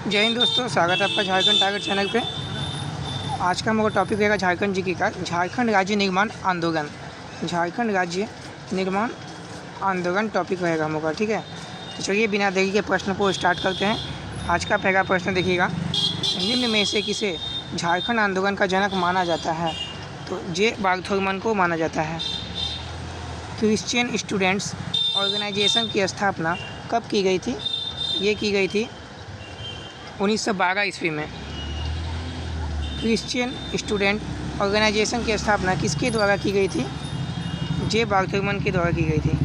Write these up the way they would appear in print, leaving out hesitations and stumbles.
जय हिंद दोस्तों, स्वागत है आपका झारखंड टारगेट चैनल पे। आज का हमारा टॉपिक रहेगा झारखंड जीके का, झारखंड राज्य निर्माण आंदोलन। झारखंड राज्य निर्माण आंदोलन टॉपिक रहेगा हम लोग का, ठीक है। तो चलिए बिना देरी के प्रश्न को स्टार्ट करते हैं। आज का पहला प्रश्न देखिएगा, निम्न में से किसे झारखंड आंदोलन का जनक माना जाता है? तो जे बार्थोलमन को माना जाता है। क्रिश्चियन स्टूडेंट्स ऑर्गेनाइजेशन की स्थापना कब की गई थी? ये की गई थी 1912 ईस्वी में। क्रिश्चियन स्टूडेंट ऑर्गेनाइजेशन की स्थापना किसके द्वारा की गई थी? जे बार्थोलमन के द्वारा की गई थी।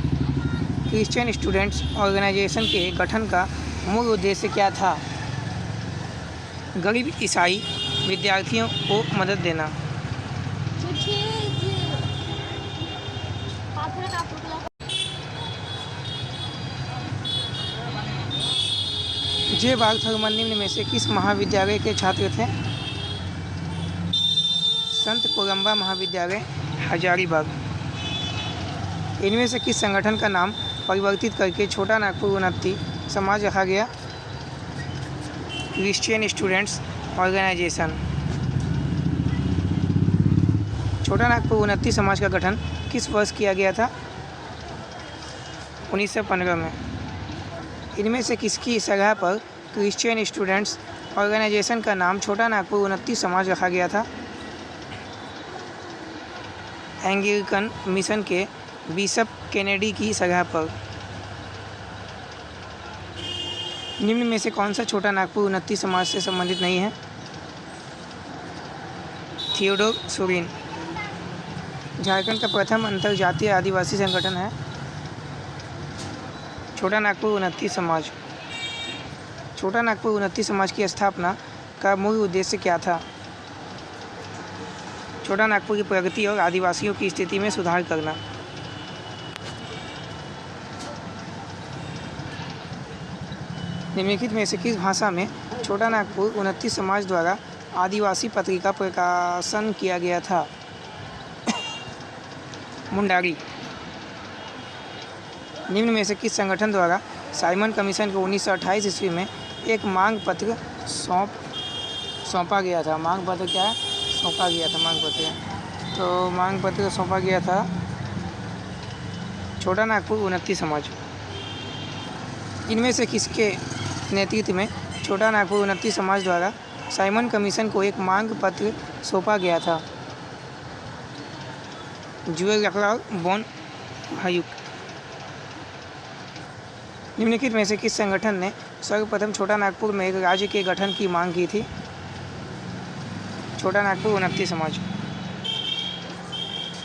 क्रिश्चियन स्टूडेंट्स ऑर्गेनाइजेशन के गठन का मूल उद्देश्य क्या था? गरीब ईसाई विद्यार्थियों को मदद देना। जे बार्थोलमन निम्न में से किस महाविद्यालय के छात्र थे? संत कोलंबा महाविद्यालय, हजारीबाग। इनमें से किस संगठन का नाम परिवर्तित करके छोटा नागपुर उन्नति समाज रखा गया? Christian students organisation. Chota Nagpur उन्नति समाज का गठन किस वर्ष किया गया था? 1915 में। इनमें से किसकी सलाह पर क्रिश्चियन स्टूडेंट्स ऑर्गेनाइजेशन का नाम छोटा नागपुर उन्नति समाज रखा गया था? एंग्लिकन मिशन के बिशप केनेडी की सलाह पर। निम्न में से कौन सा छोटा नागपुर उन्नति समाज से संबंधित नहीं है? थियोडोर सोरेन। झारखंड का प्रथम अंतर्जातीय आदिवासी संगठन है छोटा नागपुर उन्नति समाज। छोटा नागपुर उन्नति समाज की स्थापना का मूल उद्देश्य क्या था? छोटा नागपुर की प्रगति और आदिवासियों की स्थिति में सुधार करना। निम्नलिखित में से किस भाषा में छोटा नागपुर उन्नति समाज द्वारा आदिवासी पत्रिका प्रकाशन किया गया था? मुंडारी। निम्न में से किस संगठन द्वारा साइमन कमीशन को 1928 ईस्वी में एक मांग पत्र सौंपा गया था? मांग पत्र क्या है? सौंपा गया था मांग पत्र। तो मांग पत्र सौंपा गया था छोटा नागपुर उन्नति समाज। इनमें से किसके नेतृत्व में छोटा नागपुर उन्नति समाज द्वारा साइमन कमीशन को एक मांग पत्र सौंपा गया था? जुएल लखराव बोन हयुक। निम्नलिखित में से किस संगठन ने सर्वप्रथम छोटा नागपुर में एक राज्य के गठन की मांग की थी? छोटा नागपुर उन्नति समाज।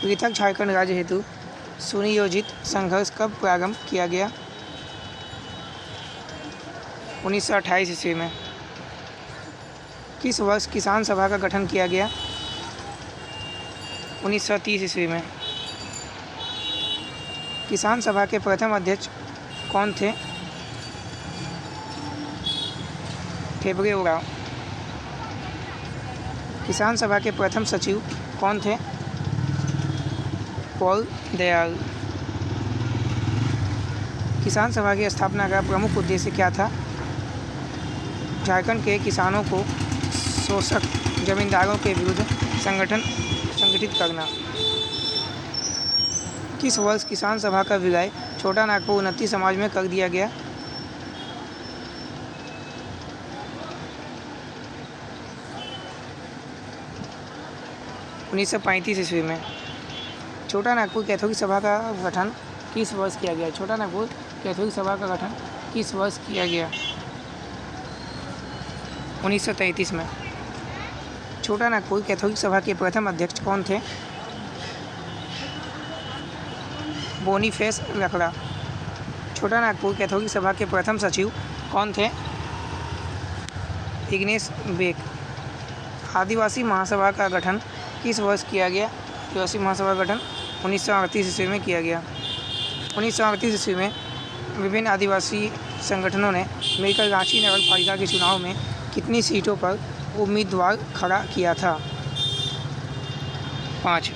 पृथक झारखंड राज्य हेतु सुनियोजित संघर्ष कब प्रारंभ किया गया? 1928 ईस्वी में। किस वर्ष किसान सभा का गठन किया गया? 1930 ईस्वी में। किसान सभा के प्रथम अध्यक्ष कौन थे? ठेबरे उरांव। किसान सभा के प्रथम सचिव कौन थे? पॉल दयाल। किसान सभा की स्थापना का प्रमुख उद्देश्य क्या था? झारखंड के किसानों को शोषक जमींदारों के विरुद्ध संगठित करना। किस वर्ष किसान सभा का विलय छोटा नागपुर उन्नति समाज में कर दिया गया? 1935 ईस्वी में। छोटा नागपुर कैथोलिक सभा का गठन किस वर्ष किया गया? छोटा नागपुर कैथोलिक सभा का गठन किस वर्ष किया गया? 1933 में। छोटा नागपुर कैथोलिक सभा के प्रथम अध्यक्ष कौन थे? बोनीफेस लकड़ा। छोटा नागपुर कैथोलिक सभा के प्रथम सचिव कौन थे? Igneous bake. आदिवासी महासभा का गठन किस वर्ष किया गया? आदिवासी महासभा का गठन 1938 ईस्वी में किया गया। 1938 ईस्वी में विभिन्न आदिवासी संगठनों ने मिलकर रांची नगर पालिका के चुनाव में कितनी सीटों पर उम्मीदवार खड़ा किया था? 5।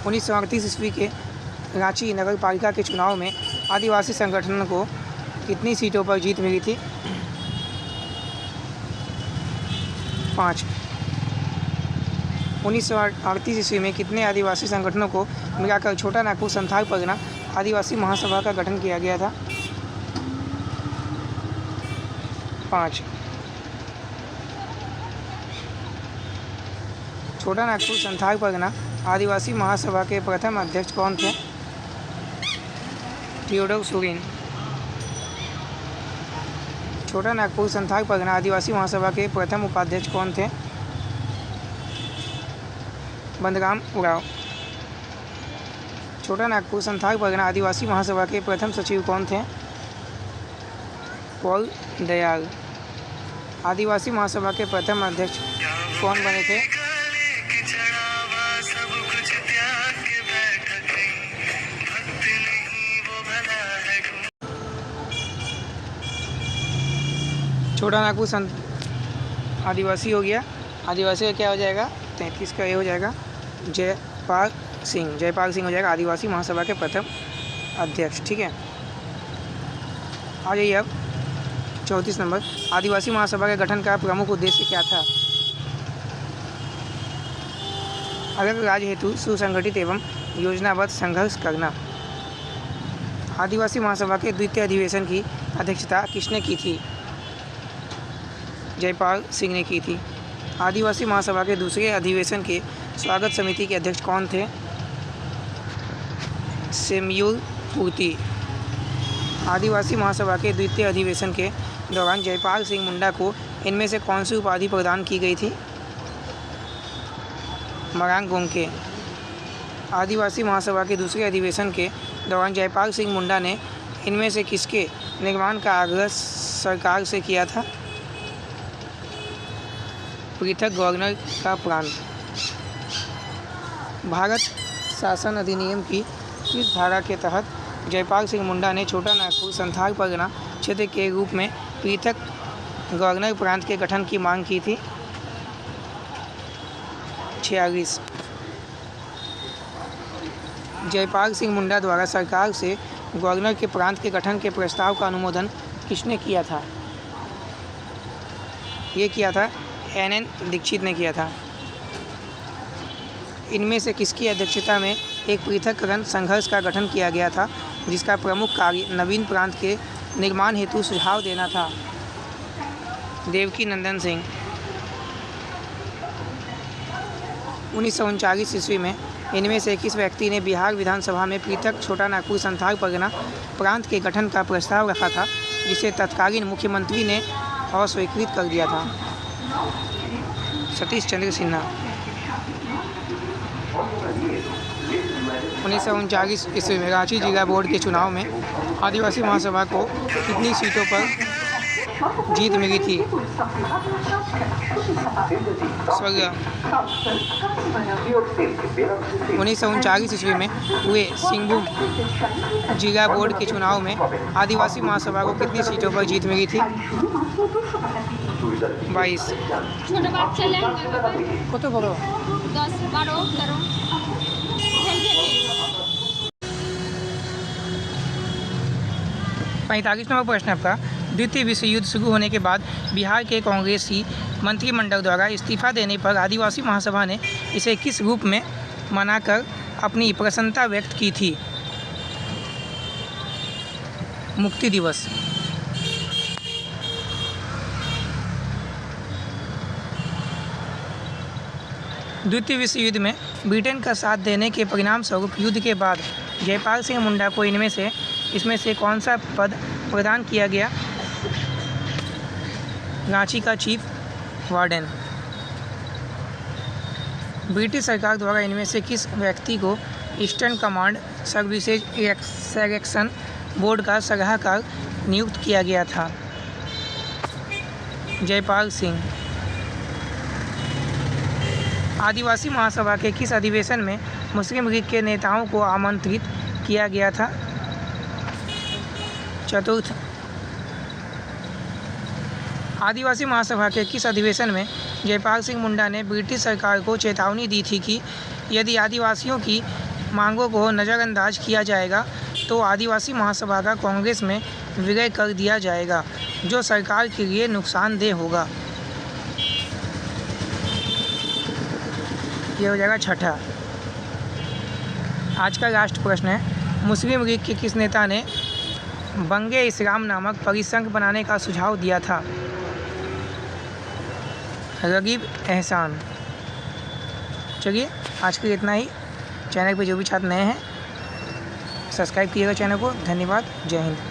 1938 ईस्वी के रांची नगर पालिका के चुनाव में आदिवासी संगठन को कितनी सीटों पर जीत मिली थी? 5। 1938 ईस्वी में कितने आदिवासी संगठनों को मिलाकर छोटा नागपुर संथाल परगना आदिवासी महासभा का गठन किया गया था? 5। छोटा नागपुर संथाल परगना आदिवासी महासभा के प्रथम अध्यक्ष कौन थे? थियोडोर सुरीन। छोटा नागपुर संथाल परगना आदिवासी महासभा के प्रथम उपाध्यक्ष कौन थे? बंदराम उराव। छोटा नागपुर संथाल परगना आदिवासी महासभा के प्रथम सचिव कौन थे? पॉल दयाल। आदिवासी महासभा के प्रथम अध्यक्ष कौन बने थे? छोटा नागपुर आदिवासी हो गया। आदिवासी का क्या हो जाएगा? 33 का ये हो जाएगा जयपाल सिंह। जयपाल सिंह हो जाएगा आदिवासी महासभा के प्रथम अध्यक्ष। ठीक है, आ जाइए अब 34 नंबर। आदिवासी महासभा के गठन का प्रमुख उद्देश्य क्या था? अलग राज्य हेतु सुसंगठित एवं योजनाबद्ध संघर्ष करना। आदिवासी महासभा के द्वितीय अधिवेशन की अध्यक्षता किसने की थी? जयपाल सिंह ने की थी। आदिवासी महासभा के दूसरे अधिवेशन के स्वागत समिति के अध्यक्ष कौन थे? सैमुअल पूर्ति। आदिवासी महासभा के द्वितीय अधिवेशन के दौरान जयपाल सिंह मुंडा को इनमें से कौन सी उपाधि प्रदान की गई थी? मरांग गोमके। आदिवासी महासभा के दूसरे अधिवेशन के दौरान जयपाल सिंह मुंडा ने इनमें से किसके निर्माण का आग्रह सरकार से किया था? पृथक गवर्नर का प्रांत। भारत शासन अधिनियम की किस धारा के तहत जयपाल सिंह मुंडा ने छोटा नागपुर संथाल परगना क्षेत्र के रूप में पृथक गवर्नर प्रांत के गठन की मांग की थी? 46। जयपाल सिंह मुंडा द्वारा सरकार से गवर्नर के प्रांत के गठन के प्रस्ताव का अनुमोदन किसने किया था? ये किया था NN दीक्षित ने किया था। इनमें से किसकी अध्यक्षता में एक पृथककरण संघर्ष का गठन किया गया था, जिसका प्रमुख कार्य नवीन प्रांत के निर्माण हेतु सुझाव देना था? देवकी नंदन सिंह। 1939 ईस्वी में इनमें से किस व्यक्ति ने बिहार विधानसभा में पृथक छोटा नागपुर संथाल परगना प्रांत के गठन का प्रस्ताव रखा था, जिसे तत्कालीन मुख्यमंत्री ने अस्वीकृत कर दिया था? सतीश चंद्र सिन्हा। 1939 ईस्वी में रांची जिला बोर्ड के चुनाव में आदिवासी महासभा को कितनी सीटों पर जीत मिली थी? 16। 1939 ईस्वी में हुए सिंहभूम जिला बोर्ड के चुनाव में आदिवासी महासभा को कितनी सीटों पर जीत मिली थी? 22। কত বড়? 10, 12, 13। 45 नंबर प्रश्न आपका। द्वितीय विश्व युद्ध शुरू होने के बाद बिहार के कांग्रेसी मंत्रिमंडल द्वारा इस्तीफा देने पर आदिवासी महासभा ने इसे किस रूप में मनाकर अपनी प्रसन्नता व्यक्त की थी? मुक्ति दिवस। द्वितीय विश्व युद्ध में ब्रिटेन का साथ देने के परिणाम स्वरूप युद्ध के बाद जयपाल सिंह मुंडा को इसमें से कौन सा पद प्रदान किया गया? रांची का चीफ वार्डन। ब्रिटिश सरकार द्वारा इनमें से किस व्यक्ति को eastern command services selection board का सलाहकार नियुक्त किया गया था? जयपाल सिंह। आदिवासी महासभा के किस अधिवेशन में मुस्लिम लीग के नेताओं को आमंत्रित किया गया था? चतुर्थ। आदिवासी महासभा के किस अधिवेशन में जयपाल सिंह मुंडा ने ब्रिटिश सरकार को चेतावनी दी थी कि यदि आदिवासियों की मांगों को नज़रअंदाज किया जाएगा तो आदिवासी महासभा का कांग्रेस में विलय कर दिया जाएगा, जो सरकार के लिए नुकसानदेह होगा। ये हो जाएगा छठा। आज का लास्ट प्रश्न है, मुस्लिम लीग के किस नेता ने बंगे इस्लाम नामक परिसंघ बनाने का सुझाव दिया था? रगीब एहसान। चलिए आज के लिए इतना ही। चैनल पे जो भी छात्र नए हैं सब्सक्राइब कीजिएगा चैनल को। धन्यवाद। जय हिंद।